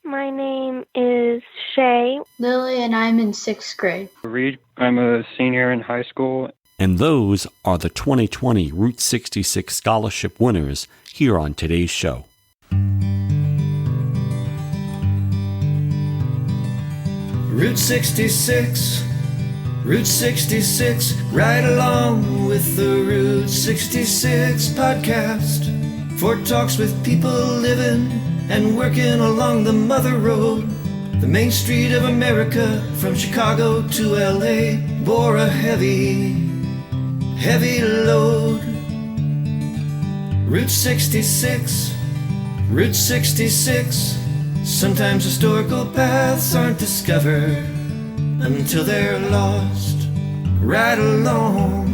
My name is Shay. Lily, and I'm in 6th grade. Reed, I'm a senior in high school. And those are the 2020 Route 66 scholarship winners here on today's show. Route 66, Route 66, right along with the Route 66 podcast. For talks with people living and working along the Mother Road. The main street of America, from Chicago to LA, bore a heavy, heavy load. Route 66, Route 66. Sometimes historical paths aren't discovered until they're lost. Right along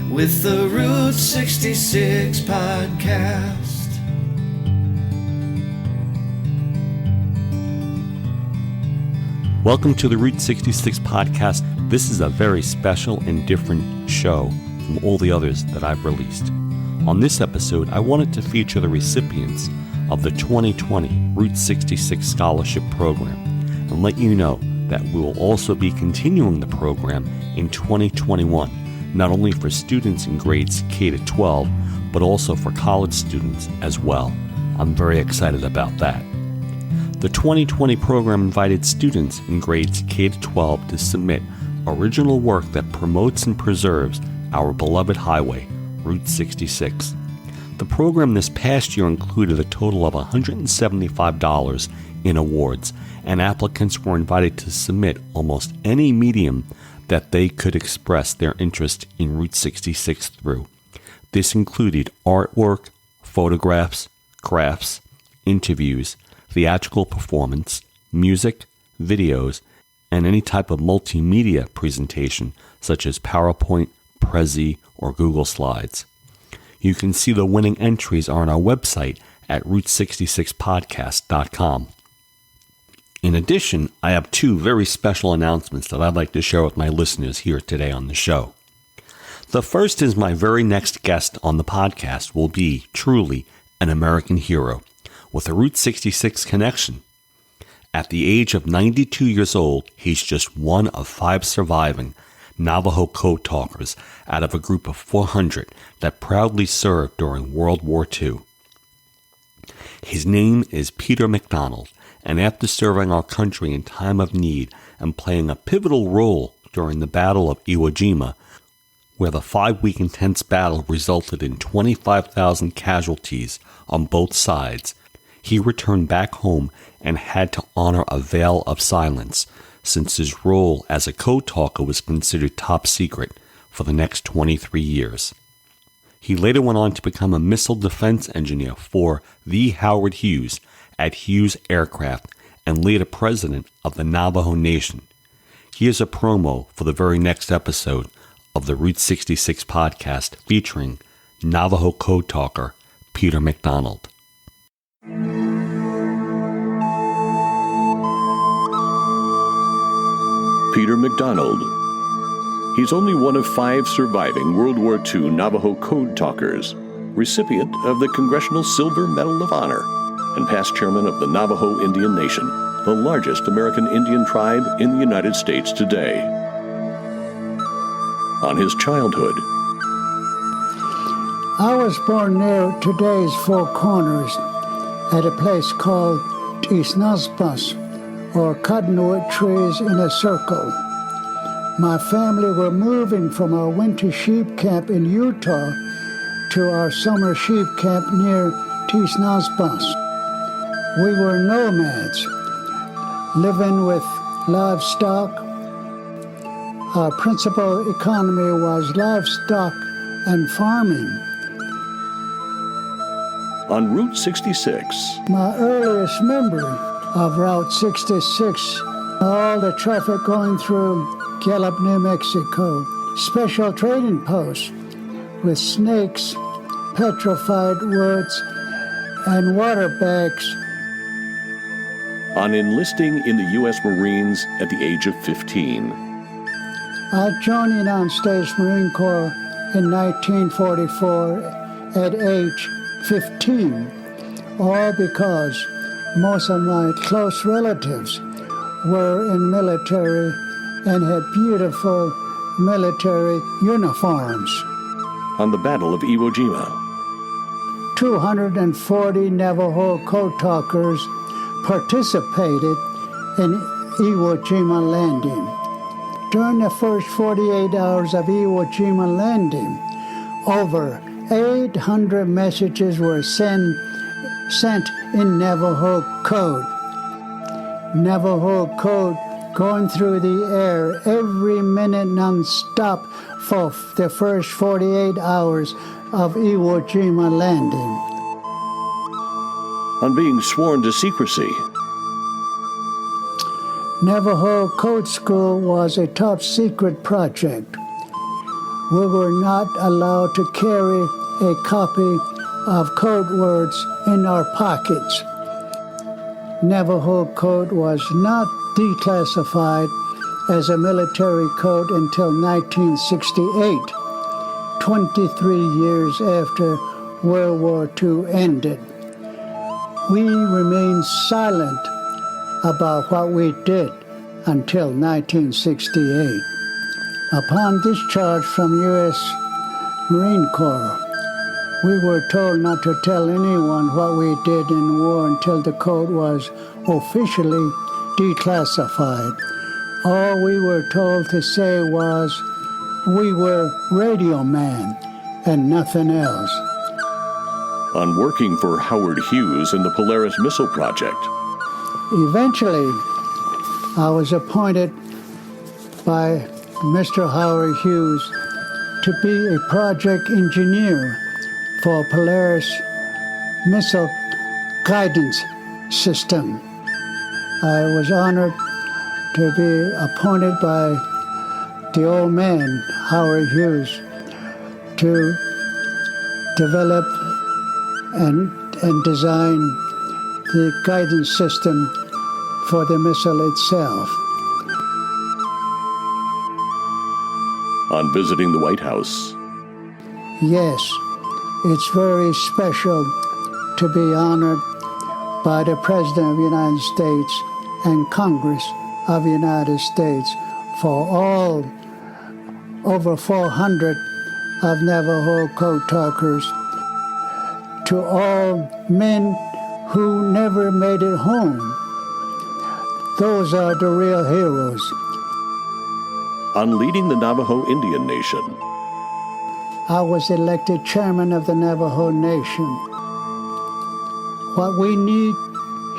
with the Route 66 podcast. Welcome to the Route 66 podcast. This is a very special and different show from all the others that I've released. On this episode, I wanted to feature the recipients of the 2020 Route 66 Scholarship Program and let you know that we will also be continuing the program in 2021, not only for students in grades K to 12, but also for college students as well. I'm very excited about that. The 2020 program invited students in grades K to 12 to submit original work that promotes and preserves our beloved highway, Route 66. The program this past year included a total of $175 in awards, and applicants were invited to submit almost any medium that they could express their interest in Route 66 through. This included artwork, photographs, crafts, interviews, theatrical performance, music, videos, and any type of multimedia presentation such as PowerPoint, Prezi, or Google Slides. You can see the winning entries on our website at route66podcast.com. In addition, I have two very special announcements that I'd like to share with my listeners here today on the show. The first is my very next guest on the podcast will be truly an American hero with a Route 66 connection. At the age of 92 years old, he's just one of 5 surviving Navajo code talkers out of a group of 400 that proudly served during World War II. His name is Peter McDonald, and after serving our country in time of need and playing a pivotal role during the Battle of Iwo Jima, where the 5-week intense battle resulted in 25,000 casualties on both sides, he returned back home and had to honor a veil of silence, since his role as a code talker was considered top secret for the next 23 years. He later went on to become a missile defense engineer for the Howard Hughes at Hughes Aircraft and later president of the Navajo Nation. Here's a promo for the very next episode of the Route 66 podcast featuring Navajo code talker Peter McDonald. Peter McDonald. He's only one of 5 surviving World War II Navajo code talkers, recipient of the Congressional Silver Medal of Honor, and past chairman of the Navajo Indian Nation, the largest American Indian tribe in the United States today. On his childhood, I was born near today's Four Corners at a place called Tisnazpas, or cottonwood trees in a circle. My family were moving from our winter sheep camp in Utah to our summer sheep camp near Tisnazpas. We were nomads, living with livestock. Our principal economy was livestock and farming. on Route 66. My earliest memory of Route 66, all the traffic going through Gallup, New Mexico, special trading posts with snakes, petrified woods, and water bags. On enlisting in the U.S. Marines at the age of 15. I joined the United States Marine Corps in 1944 at age 15, all because most of my close relatives were in military and had beautiful military uniforms. On the Battle of Iwo Jima. 240 Navajo code talkers participated in Iwo Jima landing. During the first 48 hours of Iwo Jima landing, over 800 messages were sent in Navajo code. Navajo code going through the air every minute non-stop for the first 48 hours of Iwo Jima landing. On being sworn to secrecy. Navajo Code School was a top-secret project. We were not allowed to carry a copy of code words in our pockets. Navajo code was not declassified as a military code until 1968, 23 years after World War II ended. We remained silent about what we did until 1968. Upon discharge from U.S. Marine Corps, we were told not to tell anyone what we did in war until the code was officially declassified. All we were told to say was we were radio man and nothing else. On working for Howard Hughes in the Polaris Missile Project. Eventually, I was appointed by Mr. Howard Hughes to be a project engineer for Polaris Missile Guidance System. I was honored to be appointed by the old man, Howard Hughes, to develop and design the guidance system for the missile itself. On visiting the White House. Yes, it's very special to be honored by the President of the United States and Congress of the United States for all over 400 of Navajo code talkers, to all men who never made it home. Those are the real heroes. On leading the Navajo Indian Nation. I was elected chairman of the Navajo Nation. What we need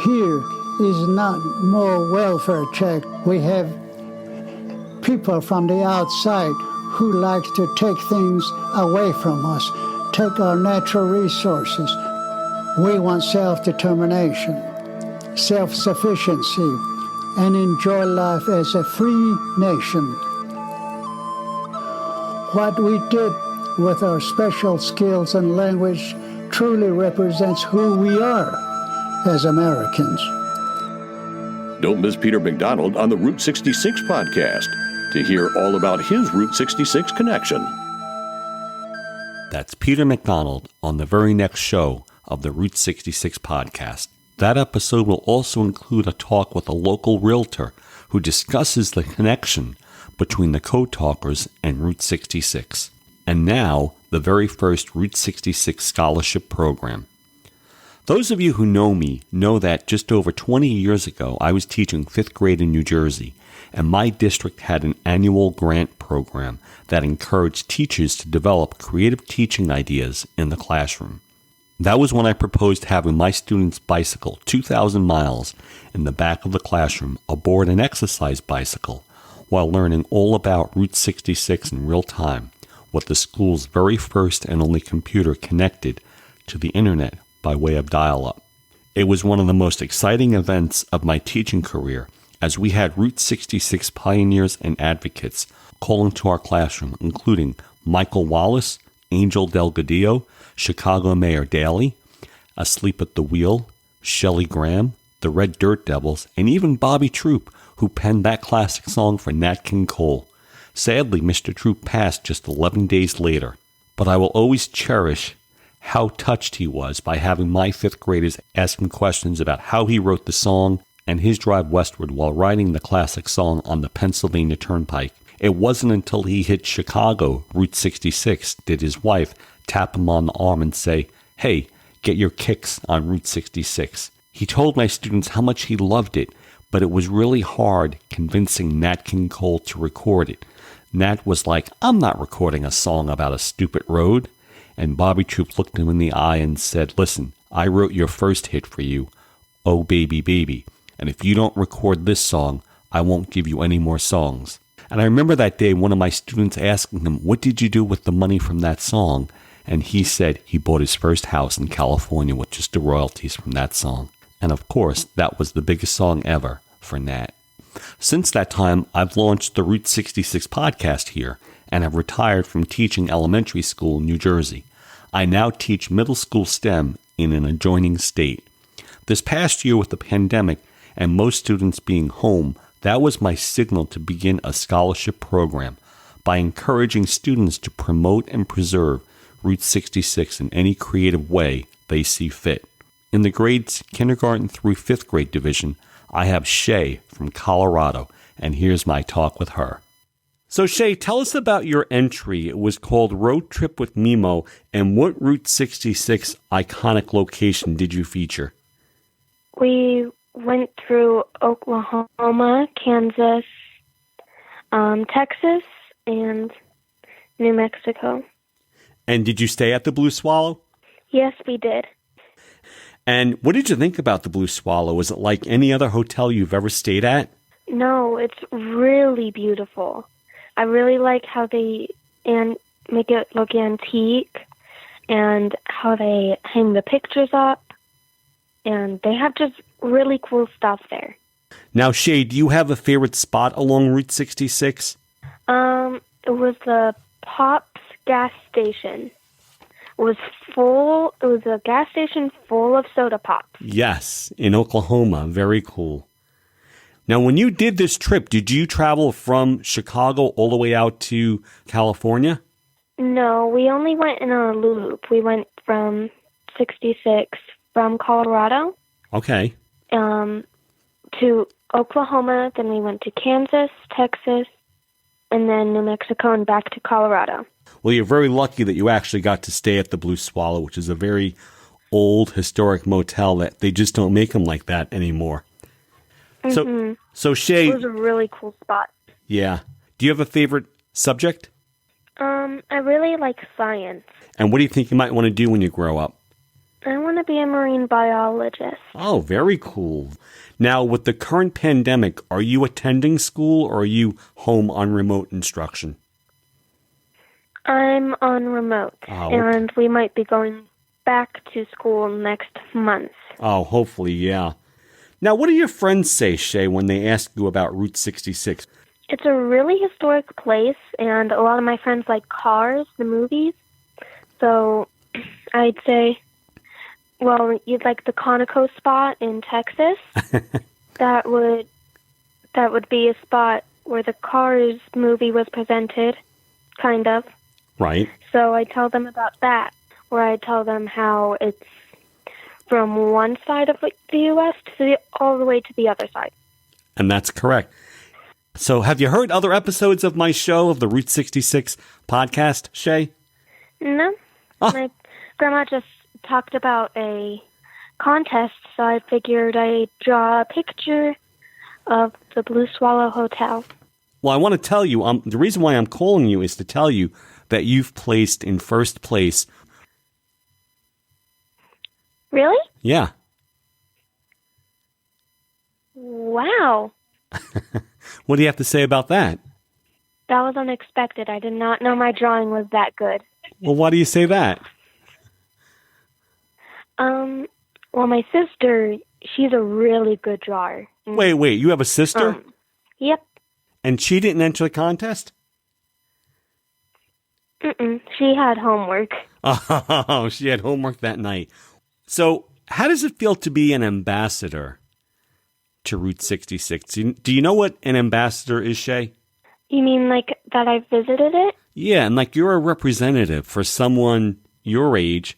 here is not more welfare check. We have people from the outside who like to take things away from us, take our natural resources. We want self-determination, self-sufficiency, and enjoy life as a free nation. What we did with our special skills and language truly represents who we are as Americans. Don't miss Peter McDonald on the Route 66 podcast to hear all about his Route 66 connection. That's Peter McDonald on the very next show of the Route 66 podcast. That episode will also include a talk with a local realtor who discusses the connection between the Code Talkers and Route 66. And now, the very first Route 66 scholarship program. Those of you who know me know that just over 20 years ago, I was teaching 5th grade in New Jersey, and my district had an annual grant program that encouraged teachers to develop creative teaching ideas in the classroom. That was when I proposed having my students bicycle 2,000 miles in the back of the classroom aboard an exercise bicycle while learning all about Route 66 in real time, with the school's very first and only computer connected to the internet by way of dial-up. It was one of the most exciting events of my teaching career, as we had Route 66 pioneers and advocates call into our classroom, including Michael Wallace, Angel Delgadillo, Chicago Mayor Daley, Asleep at the Wheel, Shelley Graham, the Red Dirt Devils, and even Bobby Troop, who penned that classic song for Nat King Cole. Sadly, Mr. Troop passed just 11 days later, but I will always cherish how touched he was by having my fifth graders ask him questions about how he wrote the song and his drive westward while writing the classic song on the Pennsylvania Turnpike. It wasn't until he hit Chicago, Route 66, did his wife tap him on the arm and say, "Hey, get your kicks on Route 66. He told my students how much he loved it, but it was really hard convincing Nat King Cole to record it. Nat was like, "I'm not recording a song about a stupid road." And Bobby Troop looked him in the eye and said, "Listen, I wrote your first hit for you, Oh Baby Baby. And if you don't record this song, I won't give you any more songs." And I remember that day one of my students asking him, "What did you do with the money from that song?" And he said he bought his first house in California with just the royalties from that song. And of course, that was the biggest song ever for Nat. Since that time, I've launched the Route 66 podcast here and have retired from teaching elementary school in New Jersey. I now teach middle school STEM in an adjoining state. This past year with the pandemic and most students being home, that was my signal to begin a scholarship program by encouraging students to promote and preserve Route 66 in any creative way they see fit. In the grades kindergarten through fifth grade division, I have Shay from Colorado, and here's my talk with her. So Shay, tell us about your entry. It was called Road Trip with Mimo, and what Route 66 iconic location did you feature? We went through Oklahoma, Kansas, Texas, and New Mexico. And did you stay at the Blue Swallow? Yes, we did. And what did you think about the Blue Swallow? Was it like any other hotel you've ever stayed at? No, it's really beautiful. I really like how they make it look antique and how they hang the pictures up. And they have just really cool stuff there. Now, Shay, do you have a favorite spot along Route 66? It was the Pops gas station. It was full. It was a gas station full of soda pops. Yes, in Oklahoma. Very cool. Now, when you did this trip, did you travel from Chicago all the way out to California? No, we only went in a loop. We went from 66 from Colorado. Okay. To Oklahoma, then we went to Kansas, Texas, and then New Mexico and back to Colorado. Well, you're very lucky that you actually got to stay at the Blue Swallow, which is a very old historic motel that they just don't make them like that anymore. Mm-hmm. So Shay, it was a really cool spot. Yeah. Do you have a favorite subject? I really like science. And what do you think you might want to do when you grow up? I want to be a marine biologist. Oh, very cool. Now, with the current pandemic, are you attending school or are you home on remote instruction? I'm on remote, and we might be going back to school next month. Oh, hopefully, yeah. Now, what do your friends say, Shay, when they ask you about Route 66? It's a really historic place, and a lot of my friends like Cars, the movies. So I'd say, well, you'd like the Conoco spot in Texas. That would be a spot where the Cars movie was presented, kind of. Right. So I tell them about that, where I tell them how it's from one side of the U.S. all the way to the other side. And that's correct. So have you heard other episodes of my show, of the Route 66 podcast, Shay? No. Oh. My grandma just talked about a contest, so I figured I'd draw a picture of the Blue Swallow Hotel. Well, I want to tell you, the reason why I'm calling you is to tell you that you've placed in first place. Really? Yeah. Wow. What do you have to say about that? That was unexpected. I did not know my drawing was that good. Well, why do you say that? Well, my sister, she's a really good drawer. Wait, you have a sister? Yep. And she didn't enter the contest? She had homework. Oh, she had homework that night. So, how does it feel to be an ambassador to Route 66? Do you know what an ambassador is, Shay? You mean like that I visited it? Yeah, and like you're a representative for someone your age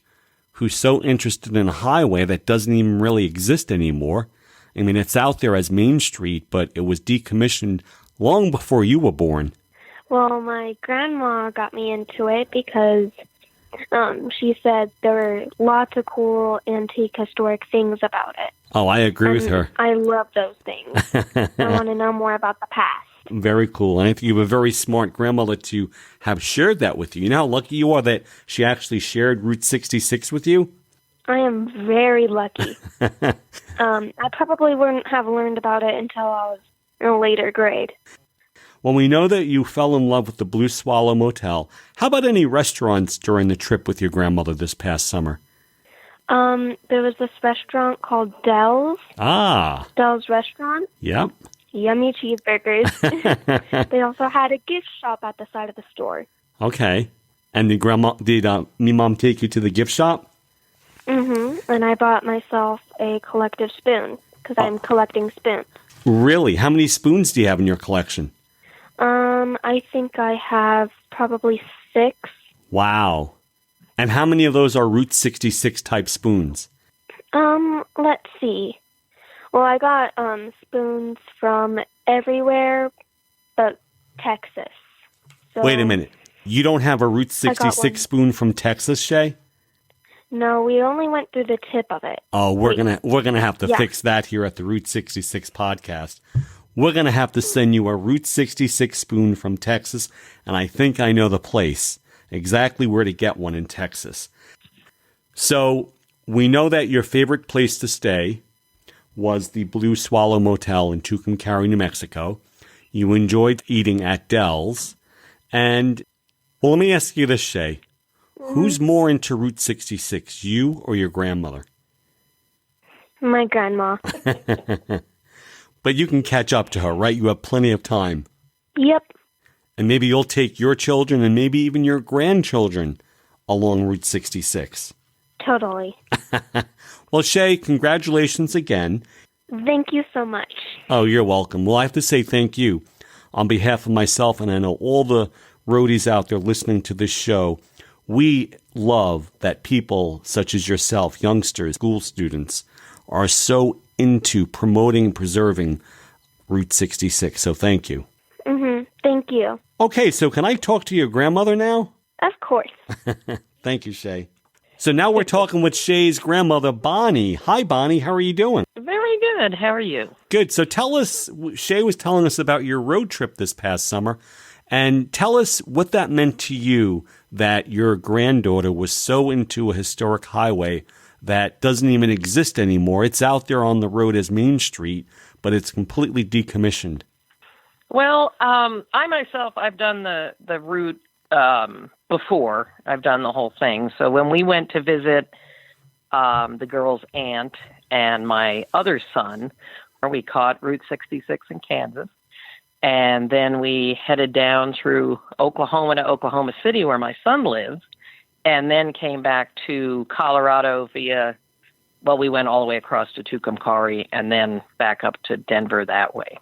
who's so interested in a highway that doesn't even really exist anymore. I mean, it's out there as Main Street, but it was decommissioned long before you were born. Well, my grandma got me into it because she said there were lots of cool antique historic things about it. Oh, I agree with her. I love those things. I want to know more about the past. Very cool. And I think you have a very smart grandmother to have shared that with you. You know how lucky you are that she actually shared Route 66 with you? I am very lucky. I probably wouldn't have learned about it until I was in a later grade. Well, we know that you fell in love with the Blue Swallow Motel. How about any restaurants during the trip with your grandmother this past summer? There was this restaurant called Dell's. Ah. Dell's Restaurant. Yep. Yummy cheeseburgers. They also had a gift shop at the side of the store. Okay. And did me mom take you to the gift shop? Mm-hmm. And I bought myself a collective spoon because I'm collecting spoons. Really? How many spoons do you have in your collection? I think I have probably 6. Wow. And how many of those are Route 66 type spoons? Let's see. Well, I got spoons from everywhere but Texas. So Wait a minute. You don't have a Route 66 spoon from Texas, Shay? No, we only went through the tip of it. Oh, we're gonna have to fix that here at the Route 66 podcast. We're gonna have to send you a Route 66 spoon from Texas, and I think I know the place, exactly where to get one in Texas. So we know that your favorite place to stay was the Blue Swallow Motel in Tucumcari, New Mexico. You enjoyed eating at Dell's, and well, let me ask you this, Shay. Who's more into Route 66, you or your grandmother? My grandma. But you can catch up to her, right? You have plenty of time. Yep. And maybe you'll take your children and maybe even your grandchildren along Route 66. Totally. Well, Shay, congratulations again. Thank you so much. Oh, you're welcome. Well, I have to say thank you on behalf of myself, and I know all the roadies out there listening to this show. We love that people such as yourself, youngsters, school students, are so into promoting and preserving Route 66. So thank you. Mm-hmm. Thank you. Okay, so can I talk to your grandmother now? Of course. Thank you, Shay. So now we're talking with Shay's grandmother, Bonnie. Hi, Bonnie. How are you doing? Very good. How are you? Good. So tell us, Shay was telling us about your road trip this past summer, and tell us what that meant to you that your granddaughter was so into a historic highway that doesn't even exist anymore. It's out there on the road as Main Street, but it's completely decommissioned. Well, I myself, I've done the route before. I've done the whole thing. So when we went to visit the girl's aunt and my other son, we caught Route 66 in Kansas. And then we headed down through Oklahoma to Oklahoma City, where my son lives, and then came back to Colorado we went all the way across to Tucumcari and then back up to Denver that way.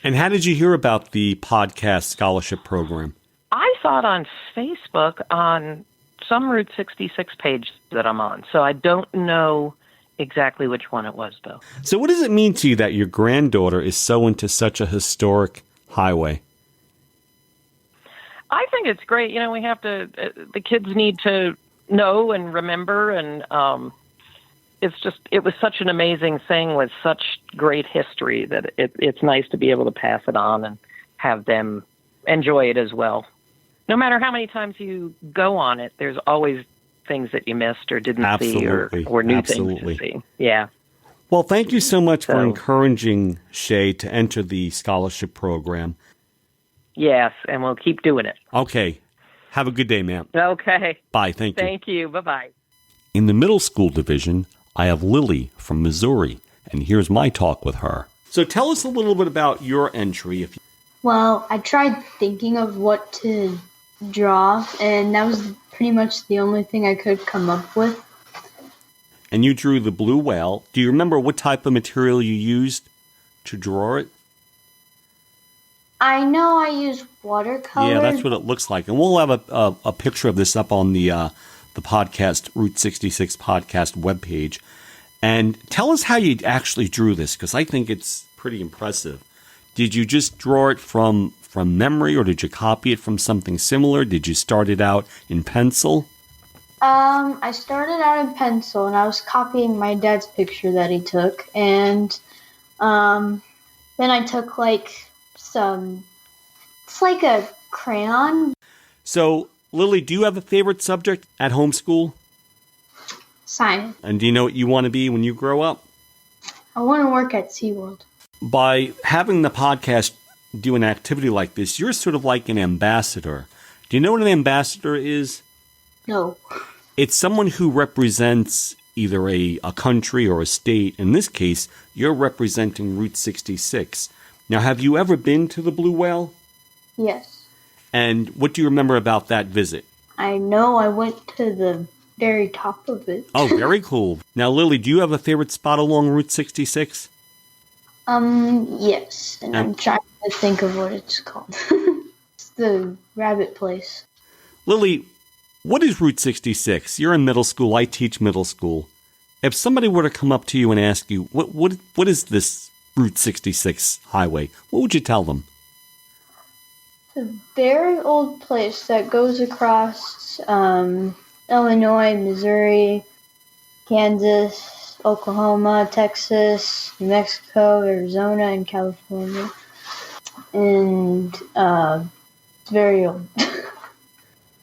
And how did you hear about the podcast scholarship program? I saw it on Facebook on some Route 66 page that I'm on, so I don't know exactly which one it was, though. So what does it mean to you that your granddaughter is so into such a historic highway? I think it's great. You know, we have to, the kids need to know and remember, and it was such an amazing thing with such great history that it's nice to be able to pass it on and have them enjoy it as well. No matter how many times you go on it, there's always things that you missed or didn't see or new things to see. Yeah. Well, thank you so much for encouraging Shay to enter the scholarship program. Yes, and we'll keep doing it. Okay. Have a good day, ma'am. Okay. Bye. Thank you. Thank you. Bye-bye. In the middle school division, I have Lily from Missouri, and here's my talk with her. So tell us a little bit about your entry. Well, I tried thinking of what to draw, and that was pretty much the only thing I could come up with. And you drew the blue whale. Do you remember what type of material you used to draw it? I know I used watercolor. Yeah, that's what it looks like. And we'll have a picture of this up on the the podcast, Route 66 podcast webpage. And tell us how you actually drew this, because I think it's pretty impressive. Did you just draw it from memory, or did you copy it from something similar? Did you start it out in pencil? I started out in pencil, and I was copying my dad's picture that he took, and then I took it's like a crayon. So, Lily, do you have a favorite subject at homeschool? Science. And do you know what you want to be when you grow up? I want to work at SeaWorld. By having the podcast do an activity like this, you're sort of like an ambassador. Do you know what an ambassador is? No. It's someone who represents either a country or a state. In this case, you're representing Route 66. Now, have you ever been to the Blue Whale? Yes. And what do you remember about that visit? I know I went to the very top of it. Oh, very cool. Now, Lily, do you have a favorite spot along Route 66? Yes. And I'm trying to think of what it's called. It's the rabbit place. Lily, what is Route 66? You're in middle school. I teach middle school. If somebody were to come up to you and ask you, what is this Route 66 highway? What would you tell them? It's a very old place that goes across Illinois, Missouri, Kansas, Oklahoma, Texas, New Mexico, Arizona, and California. And it's very old.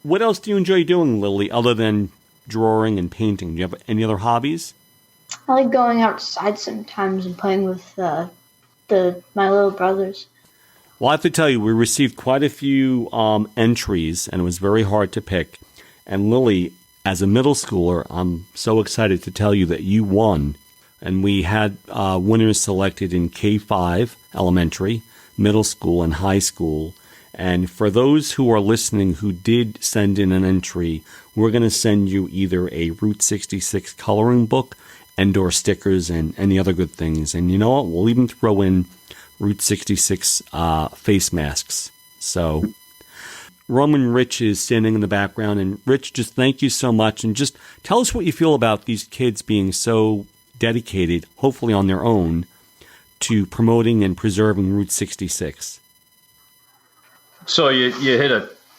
What else do you enjoy doing, Lily, other than drawing and painting? Do you have any other hobbies? I like going outside sometimes and playing with my little brothers. Well, I have to tell you, we received quite a few entries, and it was very hard to pick. And Lily, as a middle schooler, I'm so excited to tell you that you won. And we had winners selected in K-5 elementary, middle school, and high school. And for those who are listening who did send in an entry, we're going to send you either a Route 66 coloring book and or stickers and any other good things. And you know what? We'll even throw in Route 66 face masks. So Roman Rich is standing in the background. And Rich, just thank you so much. And just tell us what you feel about these kids being so dedicated, hopefully on their own, to promoting and preserving Route 66. So you hit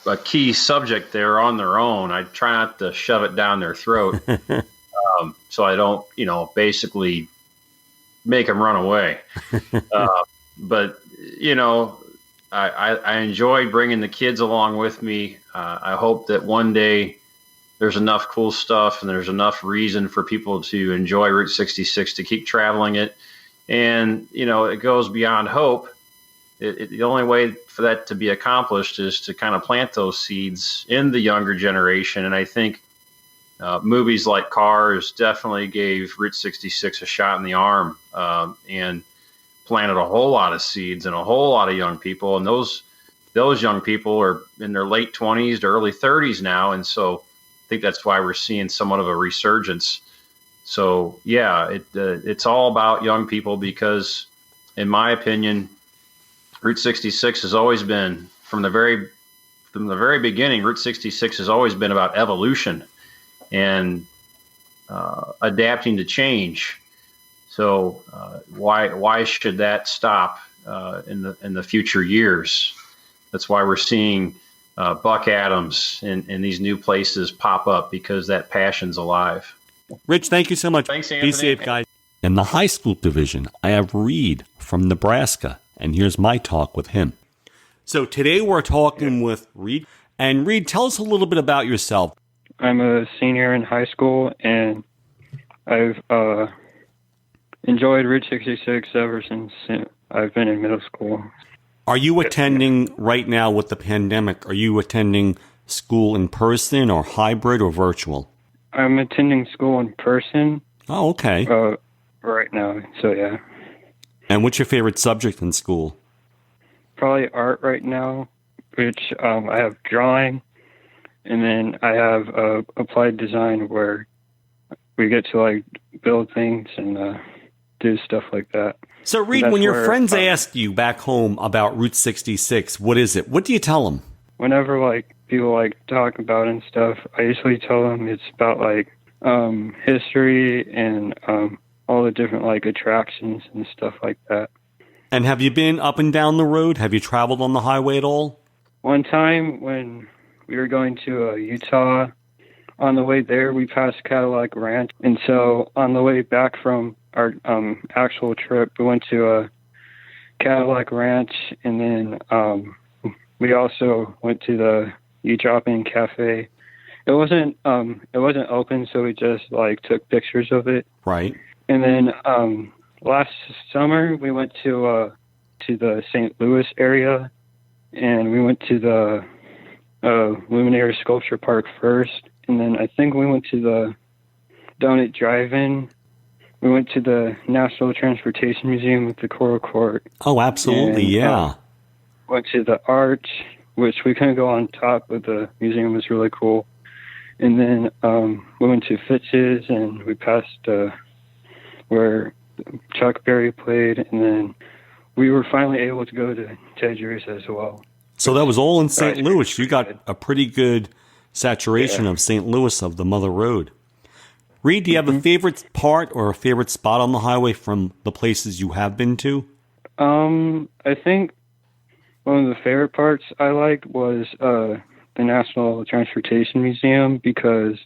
a key subject there on their own. I try not to shove it down their throat, so I don't, basically make them run away. But I enjoyed bringing the kids along with me. I hope that one day there's enough cool stuff and there's enough reason for people to enjoy Route 66 to keep traveling it. And it goes beyond hope. The only way for that to be accomplished is to kind of plant those seeds in the younger generation. And I think movies like Cars definitely gave Route 66 a shot in the arm and planted a whole lot of seeds in a whole lot of young people. And those young people are in their late 20s to early 30s now. And so I think that's why we're seeing somewhat of a resurgence. So, yeah, it's all about young people because, in my opinion, Route 66 has always been, from the very beginning, Route 66 has always been about evolution and adapting to change. So why should that stop in the future years? That's why we're seeing Buck Adams and these new places pop up, because that passion's alive. Rich, thank you so much. Thanks, Anthony. Be safe, guys. In the high school division, I have Reed from Nebraska. And here's my talk with him. So today we're talking with Reed. And Reed, tell us a little bit about yourself. I'm a senior in high school, and I've enjoyed Route 66 ever since I've been in middle school. Are you attending right now with the pandemic? Are you attending school in person or hybrid or virtual? I'm attending school in person. Oh, okay. Right now, so yeah. And what's your favorite subject in school? Probably art right now, which I have drawing, and then I have applied design where we get to build things and do stuff like that. So Reed, when your friends ask you back home about Route 66, what is it? What do you tell them? Whenever people like talk about and stuff, I usually tell them it's about like history and all the different like attractions and stuff like that. And have you been up and down the road? Have you traveled on the highway at all? One time when we were going to Utah, on the way there we passed Cadillac Ranch, and so on the way back from our actual trip, we went to Cadillac Ranch, and then we also went to the U-Drop-In Cafe. It wasn't open, so we just like took pictures of it. Right. And then last summer we went to the St. Louis area, and we went to the Luminaire Sculpture Park first, and then I think we went to the Donut Drive-In. We went to the National Transportation Museum with the Coral Court. Oh, absolutely, and, yeah. Went to the Arch, which we couldn't go on top, but the museum was really cool. And then we went to Fitz's, and we passed where Chuck Berry played, and then we were finally able to go to Tedger's as well. So that was all in St. Louis. You got a pretty good saturation of St. Louis of the Mother Road. Reed, do you have a favorite part or a favorite spot on the highway from the places you have been to? I think one of the favorite parts I liked was the National Transportation Museum, because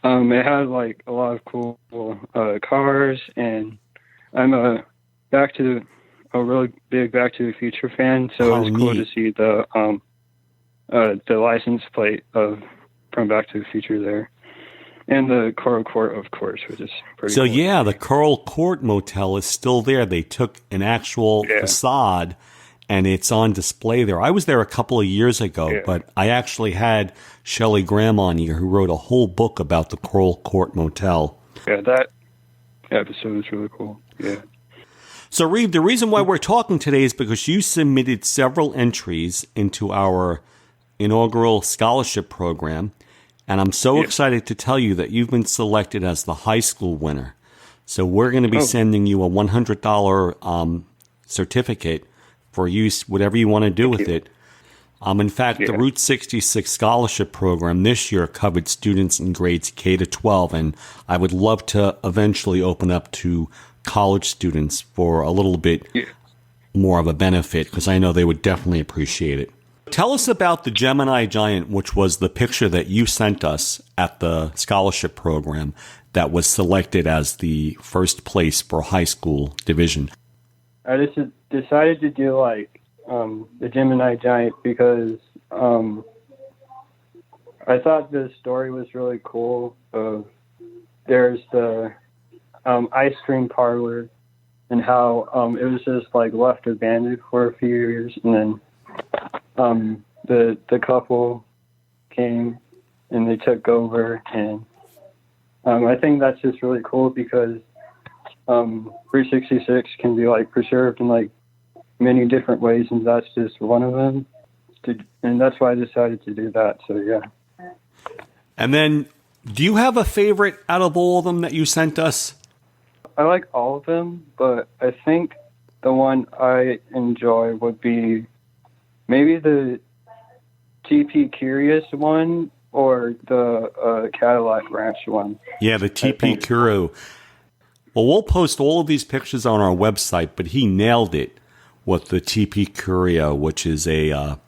it had like a lot of cool cars, and I'm a really big Back to the Future fan, so it was cool to see the license plate from Back to the Future there. And the Coral Court, of course, which is pretty cool. Yeah, the Coral Court Motel is still there. They took an actual facade, and it's on display there. I was there a couple of years ago, but I actually had Shelley Graham on here, who wrote a whole book about the Coral Court Motel. Yeah, that episode is really cool. Yeah. So, Reed, the reason why we're talking today is because you submitted several entries into our inaugural scholarship program, and I'm so excited to tell you that you've been selected as the high school winner. So we're going to be sending you a $100 certificate for use, whatever you want to do with it. In fact, the Route 66 scholarship program this year covered students in grades K to 12, and I would love to eventually open up to college students for a little bit more of a benefit, because I know they would definitely appreciate it. Tell us about the Gemini Giant, which was the picture that you sent us at the scholarship program that was selected as the first place for high school division. I just decided to do like the Gemini Giant because I thought the story was really cool. There's the ice cream parlor, and how it was just like left abandoned for a few years, and then the couple came and they took over, and I think that's just really cool because Route 66 can be like preserved in like many different ways, and that's just one of them. And that's why I decided to do that. So yeah. And then, do you have a favorite out of all of them that you sent us? I like all of them, but I think the one I enjoy would be maybe the TP Curious one or the Cadillac Ranch one. Yeah, the TP Curio. Well, we'll post all of these pictures on our website, but he nailed it with the TP Curio, which is a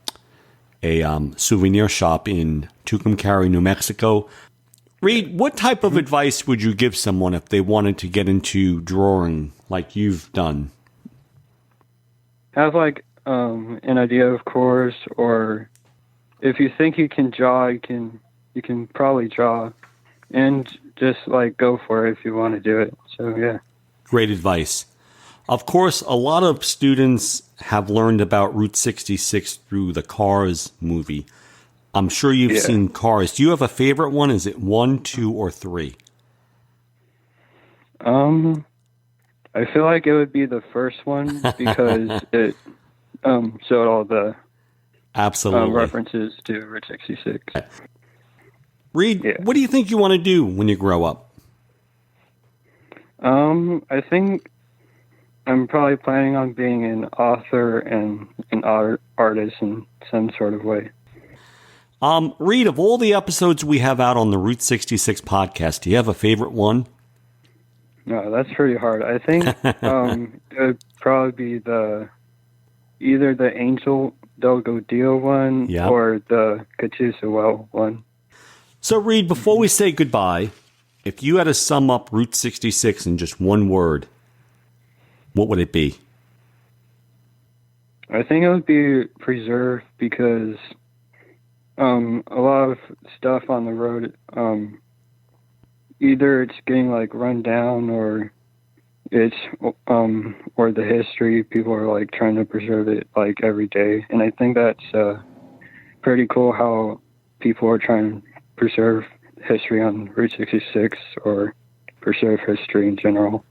souvenir shop in Tucumcari, New Mexico. Reed, what type of advice would you give someone if they wanted to get into drawing like you've done? Have like an idea, of course, or if you think you can draw, you can probably draw, and just like go for it if you want to do it. So yeah. Great advice. Of course, a lot of students have learned about Route 66 through the Cars movie. I'm sure you've seen Cars. Do you have a favorite one? Is it 1, 2, or 3? I feel like it would be the first one because it showed all the references to Route 66. Reed, what do you think you want to do when you grow up? I think I'm probably planning on being an author and an artist in some sort of way. Reed, of all the episodes we have out on the Route 66 podcast, do you have a favorite one? No, that's pretty hard. I think it would probably be either the Angel Del Godillo one or the Catoosa Well one. So, Reed, before we say goodbye, if you had to sum up Route 66 in just one word, what would it be? I think it would be preserve, because a lot of stuff on the road, either it's getting like run down or it's or the history, people are like trying to preserve it like every day. And I think that's pretty cool how people are trying to preserve history on Route 66 or preserve history in general.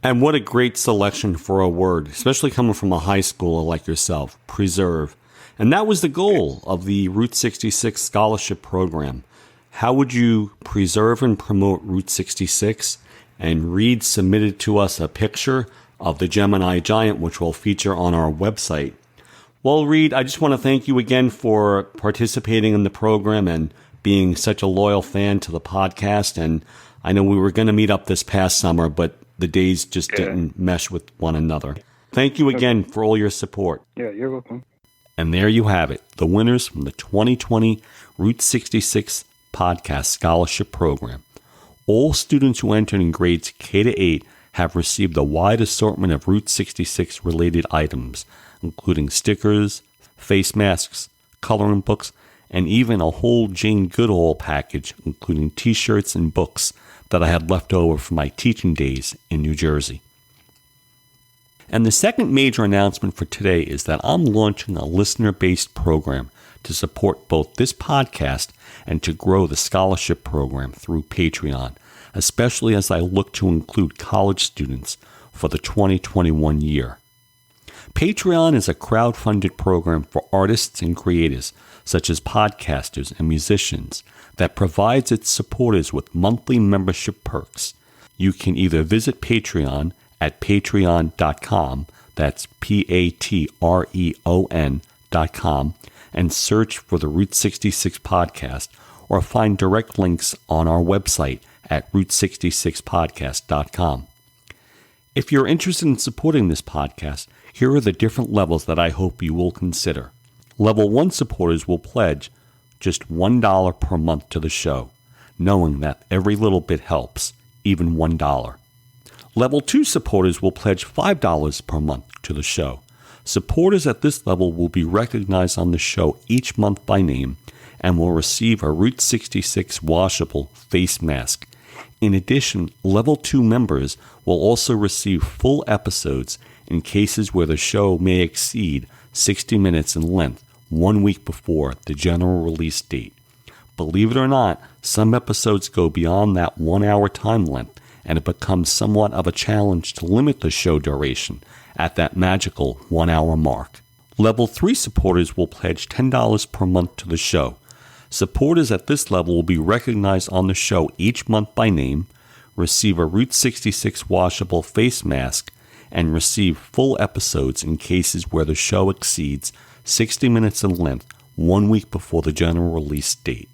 And what a great selection for a word, especially coming from a high schooler like yourself, preserve. And that was the goal of the Route 66 scholarship program. How would you preserve and promote Route 66? And Reed submitted to us a picture of the Gemini Giant, which we'll feature on our website. Well, Reed, I just want to thank you again for participating in the program and being such a loyal fan to the podcast. And I know we were going to meet up this past summer, but the days just didn't mesh with one another. Thank you again for all your support. Yeah, you're welcome. And there you have it, the winners from the 2020 Route 66 Podcast Scholarship Program. All students who entered in grades K to 8 have received a wide assortment of Route 66 related items, including stickers, face masks, coloring books, and even a whole Jane Goodall package, including t-shirts and books that I had left over from my teaching days in New Jersey. And the second major announcement for today is that I'm launching a listener-based program to support both this podcast and to grow the scholarship program through Patreon, especially as I look to include college students for the 2021 year. Patreon is a crowd-funded program for artists and creators, such as podcasters and musicians, that provides its supporters with monthly membership perks. You can either visit Patreon at patreon.com, that's patreon.com, and search for the Route 66 podcast, or find direct links on our website at route66podcast.com. If you're interested in supporting this podcast, here are the different levels that I hope you will consider. Level 1 supporters will pledge just $1 per month to the show, knowing that every little bit helps, even $1. Level 2 supporters will pledge $5 per month to the show. Supporters at this level will be recognized on the show each month by name and will receive a Route 66 washable face mask. In addition, Level 2 members will also receive full episodes in cases where the show may exceed 60 minutes in length 1 week before the general release date. Believe it or not, some episodes go beyond that 1 hour time length, and it becomes somewhat of a challenge to limit the show duration at that magical 1 hour mark. Level 3 supporters will pledge $10 per month to the show. Supporters at this level will be recognized on the show each month by name, receive a Route 66 washable face mask, and receive full episodes in cases where the show exceeds 60 minutes in length 1 week before the general release date.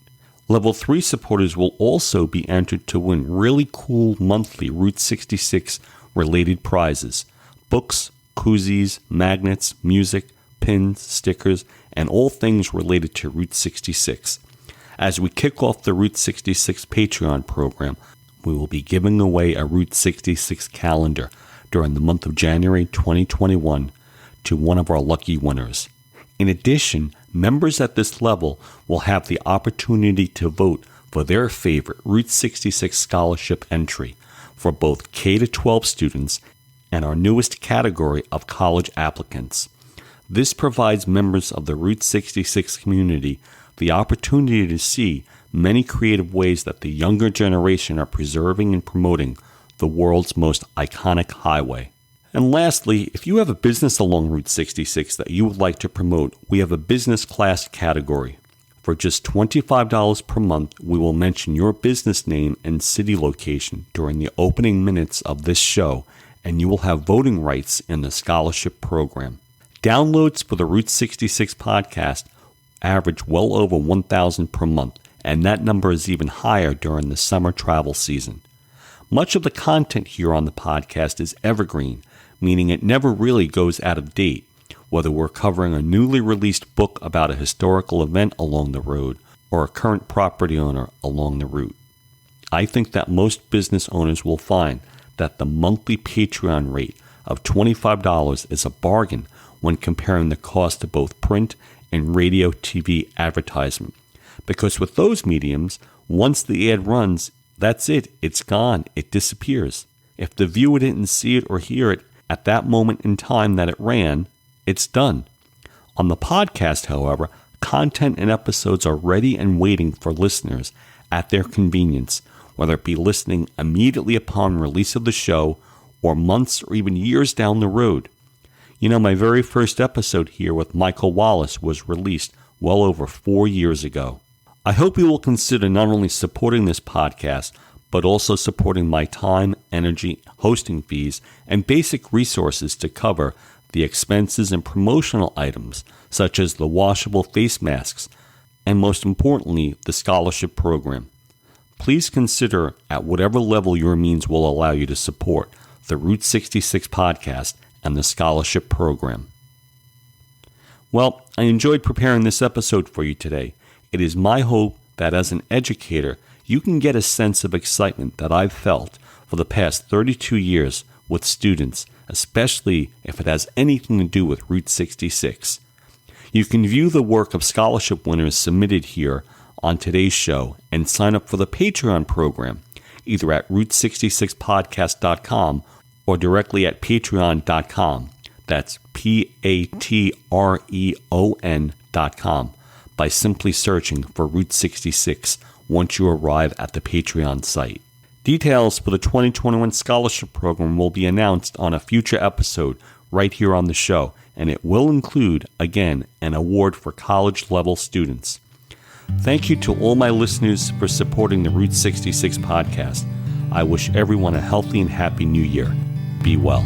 Level 3 supporters will also be entered to win really cool monthly Route 66 related prizes: books, koozies, magnets, music, pins, stickers, and all things related to Route 66. As we kick off the Route 66 Patreon program, we will be giving away a Route 66 calendar during the month of January 2021 to one of our lucky winners. In addition, members at this level will have the opportunity to vote for their favorite Route 66 scholarship entry for both K-12 students and our newest category of college applicants. This provides members of the Route 66 community the opportunity to see many creative ways that the younger generation are preserving and promoting the world's most iconic highway. And lastly, if you have a business along Route 66 that you would like to promote, we have a business class category. For just $25 per month, we will mention your business name and city location during the opening minutes of this show, and you will have voting rights in the scholarship program. Downloads for the Route 66 podcast average well over 1,000 per month, and that number is even higher during the summer travel season. Much of the content here on the podcast is evergreen, meaning it never really goes out of date, whether we're covering a newly released book about a historical event along the road or a current property owner along the route. I think that most business owners will find that the monthly Patreon rate of $25 is a bargain when comparing the cost of both print and radio TV advertisement. Because with those mediums, once the ad runs, that's it. It's gone. It disappears. If the viewer didn't see it or hear it at that moment in time that it ran, it's done. On the podcast, however, content and episodes are ready and waiting for listeners at their convenience, whether it be listening immediately upon release of the show or months or even years down the road. You know, my very first episode here with Michael Wallace was released well over 4 years ago. I hope you will consider not only supporting this podcast, but also supporting my time, energy, hosting fees, and basic resources to cover the expenses and promotional items, such as the washable face masks, and most importantly, the scholarship program. Please consider at whatever level your means will allow you to support the Route 66 podcast and the scholarship program. Well, I enjoyed preparing this episode for you today. It is my hope that as an educator, you can get a sense of excitement that I've felt for the past 32 years with students, especially if it has anything to do with Route 66. You can view the work of scholarship winners submitted here on today's show and sign up for the Patreon program, either at Route66podcast.com or directly at patreon.com. That's Patreon.com by simply searching for Route 66 once you arrive at the Patreon site. Details for the 2021 scholarship program will be announced on a future episode right here on the show, and it will include, again, an award for college-level students. Thank you to all my listeners for supporting the Route 66 podcast. I wish everyone a healthy and happy new year. Be well.